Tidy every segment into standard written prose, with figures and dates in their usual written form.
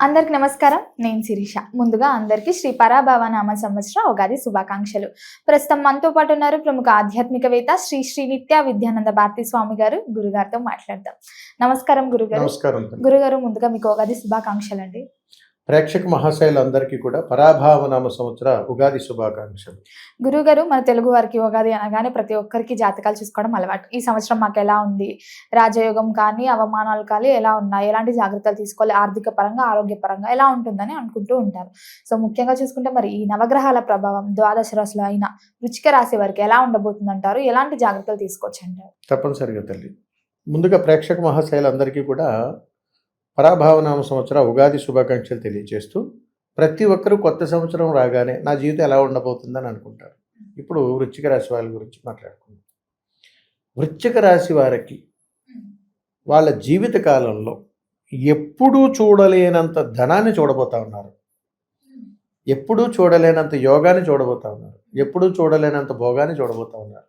అందరికి నమస్కారం. నేను శిరీష. ముందుగా అందరికీ శ్రీ పరాభవ నామ సంవత్సర ఉగాది శుభాకాంక్షలు. ప్రస్తుతం మనతో పాటు ఉన్నారు ప్రముఖ ఆధ్యాత్మికవేత్త శ్రీ శ్రీ నిత్య విద్యానంద భారతి స్వామి గారు. గురుగారితో మాట్లాడదాం. నమస్కారం గురుగారు. నమస్కారం. గురుగారు, ముందుగా మీకు ఉగాది శుభాకాంక్షలు అండి. ప్రేక్షక మహాశయులందరికీ కూడా పరాభావనామ సంవత్సర ఉగాది శుభాకాంక్షలు. గురుగారు, మన తెలుగు వారికి ఉగాది అనగానే ప్రతి ఒక్కరికి జాతకాలు చూసుకోవడం అలవాటు. ఈ సంవత్సరం మాకు ఎలా ఉంది, రాజయోగం కానీ అవమానాలు కానీ ఎలా ఉన్నాయి, ఎలాంటి జాగ్రత్తలు తీసుకోవాలి, ఆర్థిక పరంగా ఆరోగ్యపరంగా ఎలా ఉంటుందని అనుకుంటూ ఉంటారు. సో ముఖ్యంగా చూసుకుంటే మరి ఈ నవగ్రహాల ప్రభావం ద్వాదశ రాశులు అయిన వృశ్చిక రాశి వారికి ఎలా ఉండబోతుంది అంటారు, ఎలాంటి జాగ్రత్తలు తీసుకోవచ్చు అంటారు? తప్పనిసరిగా తల్లి. ముందుగా ప్రేక్షక మహాశయులందరికీ కూడా పరాభావనామ సంవత్సర ఉగాది శుభాకాంక్షలు తెలియజేస్తూ, ప్రతి ఒక్కరూ కొత్త సంవత్సరం రాగానే నా జీవితం ఎలా ఉండబోతుందని అనుకుంటారు. ఇప్పుడు వృశ్చిక రాశి వాళ్ళ గురించి మాట్లాడుకుందాం. వృశ్చిక రాశి వారికి వాళ్ళ జీవిత కాలంలో ఎప్పుడూ చూడలేనంత ధనాన్ని చూడబోతా ఉన్నారు, ఎప్పుడూ చూడలేనంత యోగాన్ని చూడబోతా ఉన్నారు, ఎప్పుడూ చూడలేనంత భోగాన్ని చూడబోతా ఉన్నారు.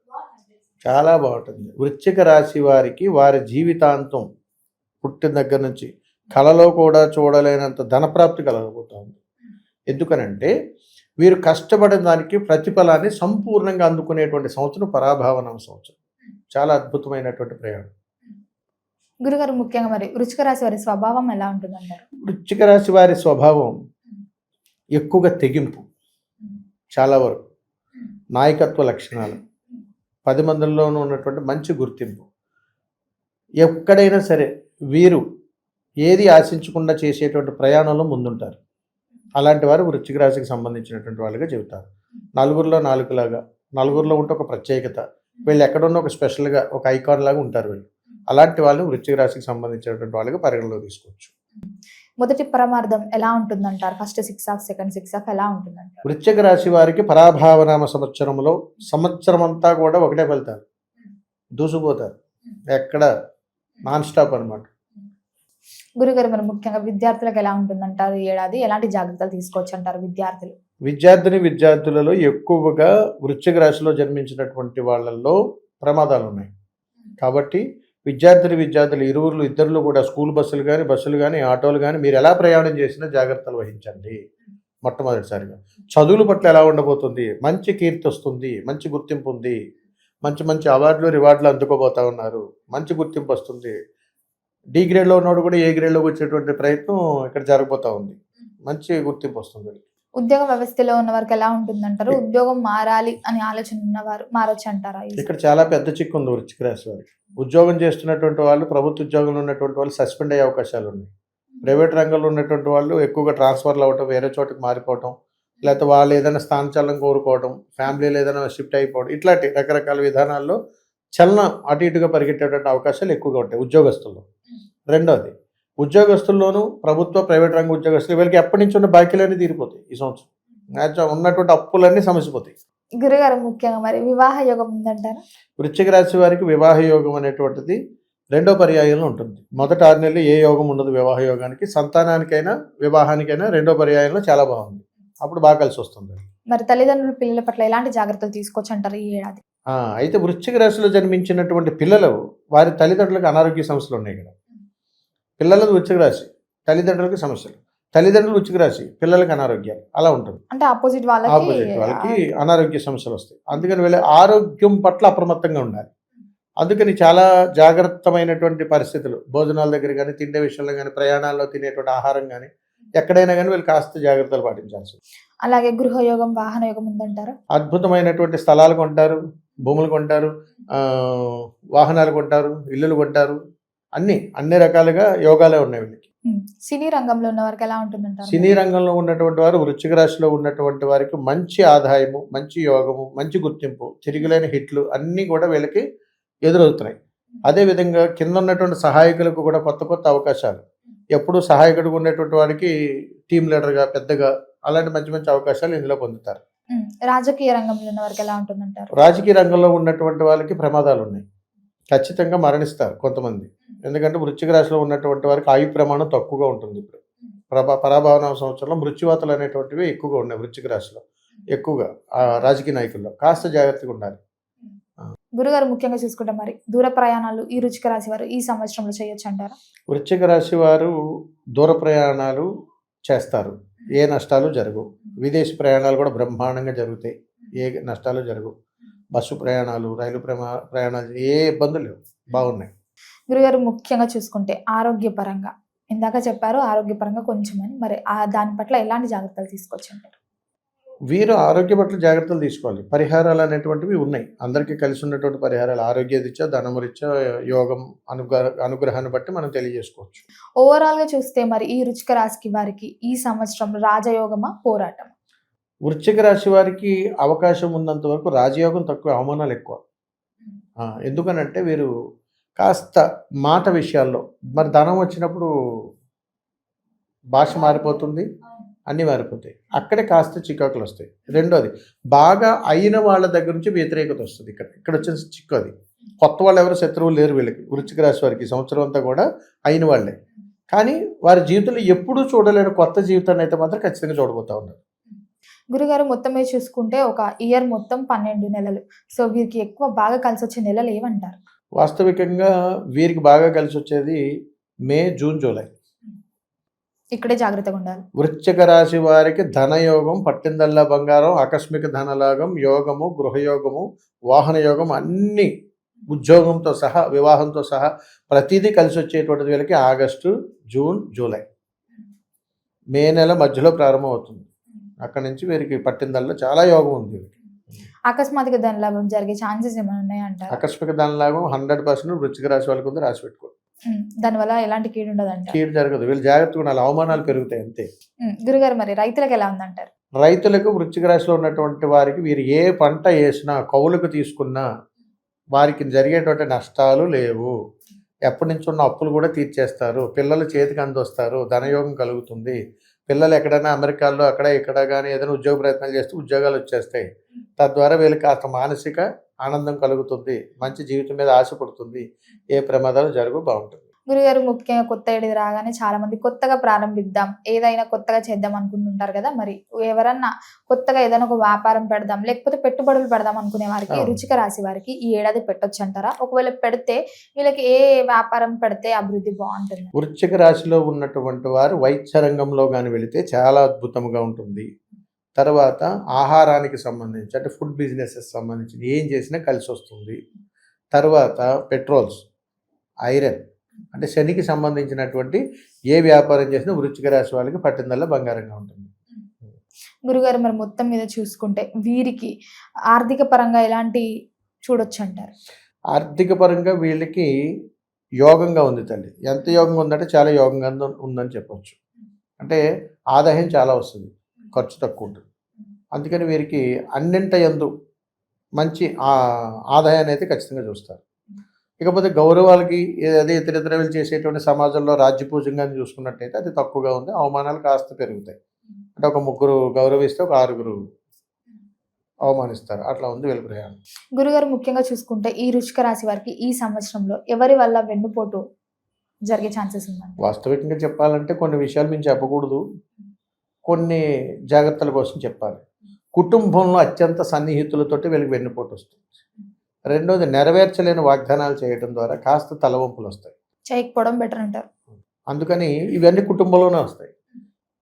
చాలా బాగుంటుంది. వృశ్చిక రాశి వారికి వారి జీవితాంతం పుట్టిన దగ్గర నుంచి కళలో కూడా చూడలేనంత ధనప్రాప్తి కలగబోతా ఉంది. ఎందుకనంటే వీరు కష్టపడిన దానికి ప్రతిఫలాన్ని సంపూర్ణంగా అందుకునేటువంటి సంవత్సరం పరాభావనామ సంవత్సరం. చాలా అద్భుతమైనటువంటి ప్రయాణం. గురుగారు, ముఖ్యంగా మరి వృశ్చిక రాశి వారి స్వభావం ఎలా ఉంటుందంటారు? వృశ్చిక రాశి వారి స్వభావం ఎక్కువగా తెగింపు, చాలా వరకు నాయకత్వ లక్షణాలు, 10 మందిలోనూ ఉన్నటువంటి మంచి గుర్తింపు. ఎక్కడైనా సరే వీరు ఏది ఆశించకుండా చేసేటువంటి ప్రయాణంలో ముందుంటారు. అలాంటి వారు వృశ్చిక రాశికి సంబంధించినటువంటి వాళ్ళుగా చెబుతారు. నలుగురిలో నాలుగులాగా, నలుగురిలో ఉంటే ఒక ప్రత్యేకత, వీళ్ళు ఎక్కడున్న ఒక స్పెషల్గా ఒక ఐకాన్ లాగా ఉంటారు వీళ్ళు. అలాంటి వాళ్ళు వృశ్చిక రాశికి సంబంధించినటువంటి వాళ్ళుగా పరిగణలో తీసుకోవచ్చు. మొదటి పరమార్థం ఎలా ఉంటుందంటారు? ఫస్ట్ 6 ఆఫ్, సెకండ్ 6 ఆఫ్ ఎలా ఉంటుందంటారు? వృశ్చిక రాశి వారికి పరాభావనామ సంవత్సరంలో సంవత్సరం అంతా కూడా ఒకటే ఫలితాలు, దూసుకుపోతారు, ఎక్కడ నాన్ స్టాప్ అనమాట. గురుగారు, మరి ముఖ్యంగా విద్యార్థులకు ఎలా ఉంటుందంటారు ఈ ఏడాది? ఎలాంటి జాగ్రత్తలు తీసుకోవచ్చు అంటారు విద్యార్థులు? విద్యార్థులలో ఎక్కువగా వృశ్చిక రాశిలో జన్మించినటువంటి వాళ్ళల్లో ప్రమాదాలు ఉన్నాయి. కాబట్టి విద్యార్థులు ఇద్దరు కూడా స్కూల్ బస్సులు కానీ ఆటోలు కానీ మీరు ఎలా ప్రయాణం చేసినా జాగ్రత్తలు వహించండి. మొట్టమొదటిసారిగా చదువుల పట్ల ఎలా ఉండబోతుంది? మంచి కీర్తి వస్తుంది, మంచి గుర్తింపు ఉంది, మంచి మంచి అవార్డులు రివార్డులు అందుకోబోతా ఉన్నారు, మంచి గుర్తింపు వస్తుంది. డి గ్రేడ్లో ఉన్నవాడు కూడా ఏ గ్రేడ్లోకి వచ్చేటువంటి ప్రయత్నం ఇక్కడ జరగబోతా ఉంది. మంచి గుర్తింపు వస్తుంది. ఉద్యోగ వ్యవస్థలో ఉన్న వారికి ఎలా ఉంటుందంటారు? ఉద్యోగం మారాలి అని ఆలోచన ఉన్నవారు మారొచ్చు అంటారా? ఇక్కడ చాలా పెద్ద చిక్కు ఉంది వృశ్చిక రాశి వారికి. ఉద్యోగం చేస్తున్నటువంటి వాళ్ళు, ప్రభుత్వ ఉద్యోగంలో ఉన్నటువంటి వాళ్ళు సస్పెండ్ అయ్యే అవకాశాలు ఉన్నాయి. ప్రైవేట్ రంగంలో ఉన్నటువంటి వాళ్ళు ఎక్కువగా ట్రాన్స్ఫర్లు అవ్వటం, వేరే చోటుకి మారిపోవటం, లేకపోతే వాళ్ళు ఏదైనా స్థానచలనం కోరుకోవడం, ఫ్యామిలీలో ఏదైనా షిఫ్ట్ అయిపోవడం, ఇట్లాంటి రకరకాల విధానాల్లో చలనం అటు ఇటుగా పరిగెట్టేటువంటి అవకాశాలు ఎక్కువగా ఉంటాయి ఉద్యోగస్తుల్లో. రెండోది, ఉద్యోగస్తుల్లోనూ ప్రభుత్వ ప్రైవేట్ రంగ ఉద్యోగస్తులు వీళ్ళకి ఎప్పటి నుంచి ఉన్న బాకీలన్నీ తీరిపోతాయి. ఈ సంవత్సరం ఉన్నటువంటి అప్పులన్నీ సమసిపోతాయి. గురుగారు, ముఖ్యంగా మరి వివాహ యోగం ఉందంటారా? వృశ్చిక రాశి వారికి వివాహ యోగం అనేటువంటిది రెండో పర్యాయంలో ఉంటుంది. మొదట 6 నెలలు ఏ యోగం ఉండదు వివాహ యోగానికి. సంతానానికైనా వివాహానికైనా రెండో పర్యాయంలో చాలా బాగుంది, అప్పుడు బాగా కలిసి వస్తుంది. మరి తల్లిదండ్రులు పిల్లల పట్ల ఎలాంటి జాగ్రత్తలు తీసుకోవచ్చు అంటారు ఈ ఏడాది? అయితే వృశ్చిక రాశిలో జన్మించినటువంటి పిల్లలు, వారి తల్లిదండ్రులకు అనారోగ్య సమస్యలు ఉన్నాయి. ఇక్కడ పిల్లలది వృశ్చిక రాశి, తల్లిదండ్రులకి సమస్యలు, తల్లిదండ్రులు వృశ్చిక రాశి, పిల్లలకి అనారోగ్యాలు, అలా ఉంటుంది. అంటే ఆపోజిట్ వాళ్ళకి అనారోగ్య సమస్యలు వస్తాయి. అందుకని వీళ్ళ ఆరోగ్యం పట్ల అప్రమత్తంగా ఉండాలి. అందుకని చాలా జాగ్రత్తమైనటువంటి పరిస్థితులు, భోజనాల దగ్గర కానీ, తిండే విషయంలో కానీ, ప్రయాణాల్లో తినేటువంటి ఆహారం కానీ, ఎక్కడైనా కానీ వీళ్ళు కాస్త జాగ్రత్తలు పాటించాల్సి. అలాగే గృహయోగం, వాహన యోగం ఉందంటారు. అద్భుతమైనటువంటి స్థలాలు కొంటారు, భూములు కొంటారు, వాహనాలు కొంటారు, ఇల్లులు కొంటారు, అన్ని రకాలుగా యోగాలే ఉన్నాయి వీళ్ళకి. సినీ రంగంలో ఉన్న వారికి ఎలా ఉంటుందంటారు? సినీ రంగంలో ఉన్నటువంటి వారు, వృశ్చిక రాశిలో ఉన్నటువంటి వారికి మంచి ఆదాయము, మంచి యోగము, మంచి గుర్తింపు, తిరిగిలేని హిట్లు అన్నీ కూడా వీళ్ళకి ఎదురవుతున్నాయి. అదేవిధంగా కింద ఉన్నటువంటి సహాయకులకు కూడా కొత్త కొత్త అవకాశాలు, ఎప్పుడు సహాయకుడిగా ఉన్నటువంటి వారికి టీమ్ లీడర్గా పెద్దగా అలాంటి మంచి మంచి అవకాశాలు ఇందులో పొందుతారు. రాజకీయ రంగంలో ఉన్న వారికి ఎలా ఉంటుందంటారు? రాజకీయ రంగంలో ఉన్నటువంటి వాళ్ళకి ప్రమాదాలు ఉన్నాయి, ఖచ్చితంగా మరణిస్తారు కొంతమంది. ఎందుకంటే వృశ్చిక రాశిలో ఉన్నటువంటి వారికి ఆయు ప్రమాణం తక్కువగా ఉంటుంది. ఇప్పుడు పరాభావనామ సంవత్సరంలో మృత్యువాతలు అనేటువంటివి ఎక్కువగా ఉన్నాయి వృశ్చిక రాశిలో. ఎక్కువగా రాజకీయ నాయకుల్లో కాస్త జాగ్రత్తగా ఉండాలి. గురుగారు, ముఖ్యంగా చూసుకుంటే మరి దూర ప్రయాణాలు ఈ వృశ్చిక రాశి వారు ఈ సంవత్సరంలో చేయొచ్చు అంటారా? వృశ్చిక రాశి వారు దూర ప్రయాణాలు చేస్తారు, ఏ నష్టాలు జరగవు. విదేశీ ప్రయాణాలు కూడా బ్రహ్మాండంగా జరుగుతాయి, ఏ నష్టాలు జరగవు. బస్సు ప్రయాణాలు, రైలు ప్రయాణాలు ఏ ఇబ్బందులు లేవు, బాగున్నాయి. గురుగారు ముఖ్యంగా చూసుకుంటే ఆరోగ్యపరంగా ఇందాక చెప్పారు ఆరోగ్యపరంగా కొంచెమని, మరి దాని పట్ల ఎలాంటి జాగ్రత్తలు తీసుకోవచ్చు అంటారు? వీరు ఆరోగ్య పట్ల జాగ్రత్తలు తీసుకోవాలి. పరిహారాలు అనేటువంటివి ఉన్నాయి, అందరికీ కలిసి ఉన్నటువంటి పరిహారాలు. ఆరోగ్య రీత్యా, ధనమురీత్యా, యోగం అనుగ్రహాన్ని బట్టి మనం తెలియజేసుకోవచ్చు. ఓవరాల్ గా చూస్తే మరి ఈ వృశ్చిక రాశి వారికి ఈ సంవత్సరం రాజయోగమా పోరాటం? వృశ్చిక రాశి వారికి అవకాశం ఉన్నంత వరకు రాజయోగం తక్కువ, అవమానాలు ఎక్కువ. ఎందుకనంటే వీరు కాస్త మాట విషయాల్లో, మరి ధనం వచ్చినప్పుడు భాష మారిపోతుంది, అన్నీ మారిపోతాయి, అక్కడే కాస్త చికాకులు వస్తాయి. రెండోది, బాగా అయిన వాళ్ళ దగ్గర నుంచి వ్యతిరేకత వస్తుంది. ఇక్కడ వచ్చిన చిక్కు అది. కొత్త వాళ్ళు ఎవరు శత్రువులు లేరు వీళ్ళకి. వృశ్చిక రాశి వారికి ఈ సంవత్సరం అంతా కూడా అయిన వాళ్ళే, కానీ వారి జీవితంలో ఎప్పుడూ చూడలేని కొత్త జీవితాన్ని అయితే మాత్రం ఖచ్చితంగా చూడబోతా ఉన్నారు. గురుగారు మొత్తం మీద చూసుకుంటే ఒక ఇయర్ మొత్తం 12 నెలలు, సో వీరికి ఎక్కువ బాగా కలిసి వచ్చే నెలలు ఏమంటారు? వాస్తవికంగా వీరికి బాగా కలిసి వచ్చేది మే, జూన్, జూలై. ఇక్కడే జాగ్రత్తగా ఉండాలి. వృశ్చిక రాశి వారికి ధనయోగం, పట్టిందల్లా బంగారం, ఆకస్మిక ధనలాగం, యోగము, గృహయోగము, వాహన యోగం, అన్ని ఉద్యోగంతో సహా, వివాహంతో సహా ప్రతిదీ కలిసి వచ్చేటువంటిది వీళ్ళకి ఆగస్టు, జూన్, జూలై. మే నెల మధ్యలో ప్రారంభం అవుతుంది. అక్కడి నుంచి వీరికి పట్టిందల్లా చాలా యోగం ఉంది. అకస్మాత్తుగా ధనలాభం జరిగే ఛాన్సెస్ ఏమైనా ఉన్నాయంటారు? ఆకస్మిక ధనలాభం 100% వృశ్చిక రాశి వాళ్ళకి ఉంది, రాసి పెట్టుకోండి. దానివల్ల ఎలాంటి కీడు ఉండదంట? కీడు జరగదు, వీళ్ళు జాగ్రత్తగా ఉండాలి, అవమానాలు పెరుగుతాయి అంతే. గురుగారు మరి రైతులకు ఎలా ఉందంటారు? రైతులకు, వృశ్చిక రాశిలో ఉన్నటువంటి వారికి, వీరు ఏ పంట వేసినా, కౌలుకు తీసుకున్నా వారికి జరిగేటువంటి నష్టాలు లేవు. ఎప్పటి నుంచి ఉన్న అప్పులు కూడా తీర్చేస్తారు, పిల్లలు చేతికి అందొస్తారు, ధనయోగం కలుగుతుంది. పిల్లలు ఎక్కడైనా అమెరికాలో అక్కడ ఇక్కడ కానీ ఏదైనా ఉద్యోగ ప్రయత్నాలు చేస్తే ఉద్యోగాలు వచ్చేస్తాయి. తద్వారా వీళ్ళకి కాస్త మానసిక ఆనందం కలుగుతుంది, మంచి జీవితం మీద ఆశ పడుతుంది, ఏ ప్రమాదాలు జరగవు, బాగుంటుంది. గురుగారు ముఖ్యంగా కొత్త ఏడాది రాగానే చాలా మంది కొత్తగా ప్రారంభిద్దాం, ఏదైనా కొత్తగా చేద్దాం అనుకుంటుంటారు కదా, మరి ఎవరన్నా కొత్తగా ఏదైనా ఒక వ్యాపారం పెడదాం లేకపోతే పెట్టుబడులు పెడదాం అనుకునే వారికి, వృశ్చిక రాశి వారికి ఈ ఏడాది పెట్టొచ్చు అంటారా? ఒకవేళ పెడితే వీళ్ళకి ఏ వ్యాపారం పెడితే అభివృద్ధి బాగుంటుంది? వృశ్చిక రాశిలో ఉన్నటువంటి వారు వైద్య రంగంలో కానీ వెళితే చాలా అద్భుతంగా ఉంటుంది. తర్వాత ఆహారానికి సంబంధించి, అంటే ఫుడ్ బిజినెసెస్ సంబంధించి ఏం చేసినా కలిసి వస్తుంది. తర్వాత పెట్రోల్స్, ఐరన్, అంటే శనికి సంబంధించినటువంటి ఏ వ్యాపారం చేసినా వృశ్చిక రాశి వాళ్ళకి పట్టిందల్లా బంగారంగా ఉంటుంది. గురుగారు మరి మొత్తం మీద చూసుకుంటే వీరికి ఆర్థిక పరంగా ఎలాంటి చూడొచ్చు అంటారు? ఆర్థిక పరంగా వీళ్ళకి యోగంగా ఉంది తల్లి. ఎంత యోగంగా ఉందంటే చాలా యోగంగా ఉందని చెప్పొచ్చు. అంటే ఆదాయం చాలా వస్తుంది, ఖర్చు తక్కువ ఉంటుంది. అందుకని వీరికి అన్నింట యందు మంచి ఆదాయాన్ని అయితే ఖచ్చితంగా చూస్తారు. ఇకపోతే గౌరవాలకి, అదే ఇతరితర వీళ్ళు చేసేటువంటి సమాజంలో రాజ్యపూజంగా చూసుకున్నట్టయితే అది తక్కువగా ఉంది, అవమానాలు కాస్త పెరుగుతాయి. అంటే ఒక 3 గౌరవిస్తే ఒక 6 అవమానిస్తారు, అట్లా ఉంది వీళ్ళ ప్రయాణం. గురుగారు ముఖ్యంగా చూసుకుంటే ఈ వృశ్చిక రాశి వారికి ఈ సంవత్సరంలో ఎవరి వల్ల వెన్నుపోటు జరిగే ఛాన్సెస్ ఉందండి? వాస్తవికంగా చెప్పాలంటే కొన్ని విషయాలు మేము చెప్పకూడదు, కొన్ని జాగ్రత్తల కోసం చెప్పాలి. కుటుంబంలో అత్యంత సన్నిహితులతోటి వీళ్ళకి వెన్నుపోటు వస్తుంది. రెండోది, నెరవేర్చలేని వాగ్దానాలు చేయడం ద్వారా కాస్త తలవంపులు వస్తాయి, చేయకపోవడం బెటర్ అంటారు. అందుకని ఇవన్నీ కుటుంబంలోనే వస్తాయి.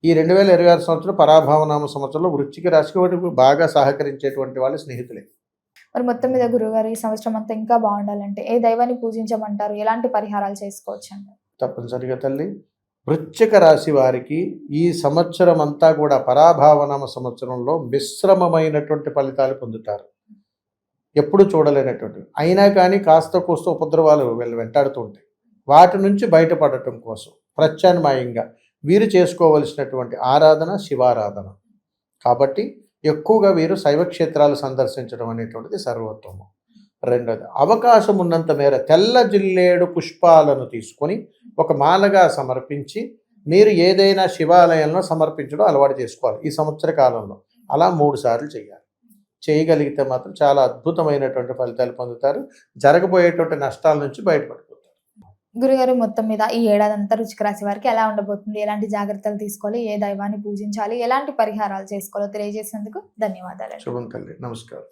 ఈ 2026 సంవత్సరం పరాభావనామ సంవత్సరంలో వృశ్చిక రాశికి వాటికి బాగా సహకరించేటువంటి వాళ్ళు స్నేహితులే. మరి మొత్తం మీద గురుగారు ఈ సంవత్సరం అంతా ఇంకా బాగుండాలంటే ఏ దైవాన్ని పూజించమంటారు, ఎలాంటి పరిహారాలు చేసుకోవచ్చు అంటారు? తప్పనిసరిగా తల్లి, వృశ్చిక రాశి వారికి ఈ సంవత్సరం అంతా కూడా పరాభావనామ సంవత్సరంలో మిశ్రమమైనటువంటి ఫలితాలు పొందుతారు, ఎప్పుడు చూడలేనటువంటి. అయినా కానీ కాస్త కోస్త ఉపద్రవాలు వీళ్ళు వెంటాడుతూ ఉంటాయి. వాటి నుంచి బయటపడటం కోసం ప్రత్యామ్నాయంగా వీరు చేసుకోవలసినటువంటి ఆరాధన శివారాధన. కాబట్టి ఎక్కువగా వీరు శైవ క్షేత్రాలు సందర్శించడం అనేటువంటిది సర్వోత్తమం. రెండోది, అవకాశం ఉన్నంత మేర తెల్ల జిల్లేడు పుష్పాలను తీసుకొని ఒక మాలగా సమర్పించి మీరు ఏదైనా శివాలయంలో సమర్పించడం అలవాటు చేసుకోవాలి ఈ సంవత్సర కాలంలో. అలా 3 సార్లు చేయాలి. చేయగలిగితే మాత్రం చాలా అద్భుతమైనటువంటి ఫలితాలు పొందుతారు, జరగబోయేటువంటి నష్టాల నుంచి బయటపడిపోతారు. గురుగారు మొత్తం మీద ఈ ఏడాది అంతా వృశ్చిక రాశి వారికి ఎలా ఉండబోతుంది, ఎలాంటి జాగ్రత్తలు తీసుకోవాలి, ఏ దైవాన్ని పూజించాలి, ఎలాంటి పరిహారాలు చేసుకోవాలో తెలియజేసినందుకు ధన్యవాదాలు. శుభం తల్లి, నమస్కారం.